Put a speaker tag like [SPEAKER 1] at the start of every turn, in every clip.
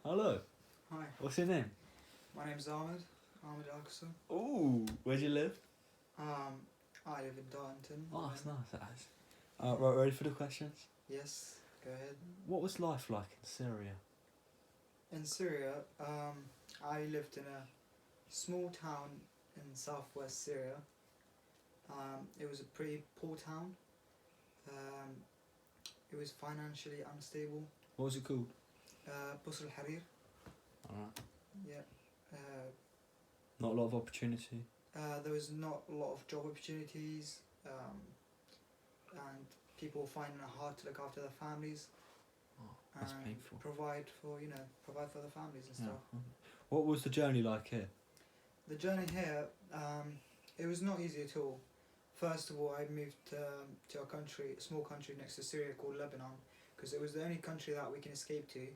[SPEAKER 1] Hello.
[SPEAKER 2] Hi,
[SPEAKER 1] What's your name?
[SPEAKER 2] my name's Ahmad Interview.
[SPEAKER 1] Ooh, where do you live?
[SPEAKER 2] I live in Darlington.
[SPEAKER 1] Oh, that's nice. That is. Right, ready for the questions?
[SPEAKER 2] Yes, go ahead.
[SPEAKER 1] What was life like in Syria?
[SPEAKER 2] In Syria, I lived in a small town in southwest Syria. It was a pretty poor town. Um, it was financially unstable.
[SPEAKER 1] What was it called?
[SPEAKER 2] Busr al-Harir.
[SPEAKER 1] Alright.
[SPEAKER 2] Yeah.
[SPEAKER 1] Not a lot of opportunity.
[SPEAKER 2] There was not a lot of job opportunities, and people were finding it hard to look after their families.
[SPEAKER 1] Oh, that's
[SPEAKER 2] and
[SPEAKER 1] painful.
[SPEAKER 2] provide for their families and stuff.
[SPEAKER 1] Yeah. What was the journey like here?
[SPEAKER 2] The journey here, it was not easy at all. First of all, I moved to a small country next to Syria called Lebanon, because it was the only country that we can escape to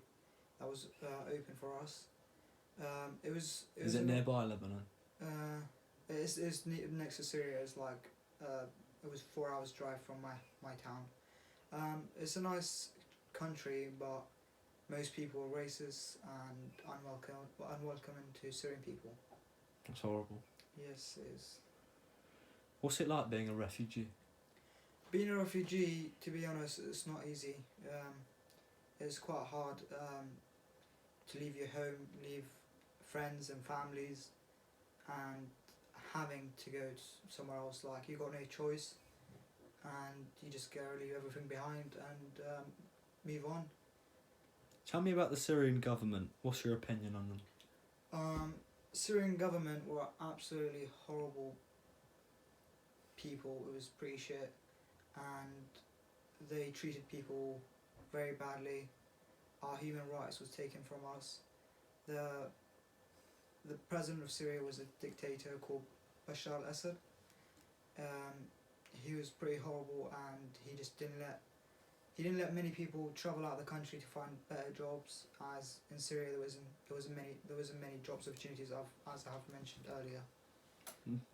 [SPEAKER 2] that was open for us.
[SPEAKER 1] Is it nearby Lebanon?
[SPEAKER 2] It's next to Syria. It's like it was 4 hours drive from my town. It's a nice country, but most people are racist and unwelcoming to Syrian people.
[SPEAKER 1] That's horrible.
[SPEAKER 2] Yes, it is.
[SPEAKER 1] What's it like being a refugee?
[SPEAKER 2] Being a refugee, to be honest, it's not easy. It's quite hard to leave your home, leave friends and families, and having to go somewhere else. Like, you got no choice, and you just gotta leave everything behind and move on.
[SPEAKER 1] Tell me about the Syrian government. What's your opinion on them?
[SPEAKER 2] Syrian government were absolutely horrible people. It was pretty shit, and they treated people very badly. Our human rights was taken from us. The president of Syria was a dictator called Bashar al-Assad. He was pretty horrible, and he just didn't let many people travel out of the country to find better jobs. As in Syria, there wasn't many jobs opportunities, as I have mentioned earlier.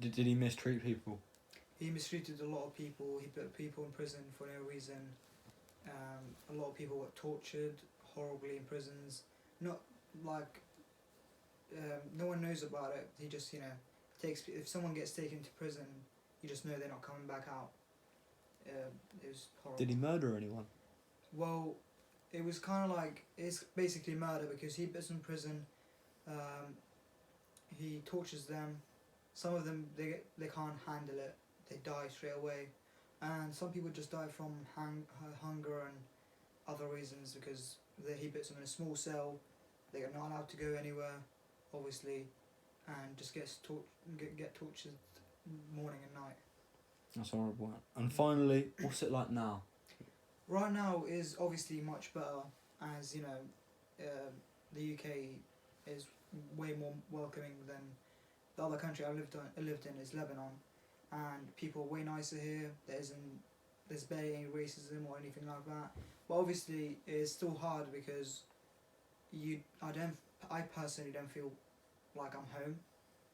[SPEAKER 1] Did he mistreat people?
[SPEAKER 2] He mistreated a lot of people. He put people in prison for no reason. A lot of people were tortured horribly in prisons. Not like no one knows about it. He just takes. If someone gets taken to prison, you just know they're not coming back out. It was horrible.
[SPEAKER 1] Did he murder anyone?
[SPEAKER 2] Well, it was kind of like, it's basically murder, because he puts them in prison. He tortures them. Some of them they can't handle it. They die straight away, and some people just die from hunger and other reasons, because he puts them in a small cell. They are not allowed to go anywhere, obviously, and just get tortured morning and night.
[SPEAKER 1] That's horrible. And finally, what's it like now?
[SPEAKER 2] Right now is obviously much better, as the UK is way more welcoming than the other country I lived in is Lebanon, and people are way nicer here. There's barely any racism or anything like that. But obviously it's still hard, because I personally don't feel like I'm home.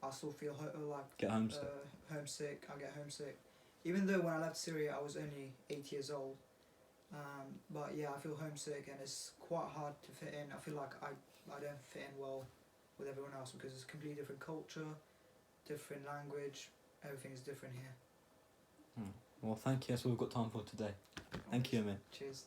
[SPEAKER 2] I still feel
[SPEAKER 1] Get homesick.
[SPEAKER 2] Homesick. I get homesick, even though when I left Syria I was only 8 years old. But yeah, I feel homesick, and it's quite hard to fit in. I feel like I don't fit in well with everyone else, because it's a completely different culture, different language, everything is different here.
[SPEAKER 1] Well, thank you. That's all we've got time for today. Thank you, Amin.
[SPEAKER 2] Cheers.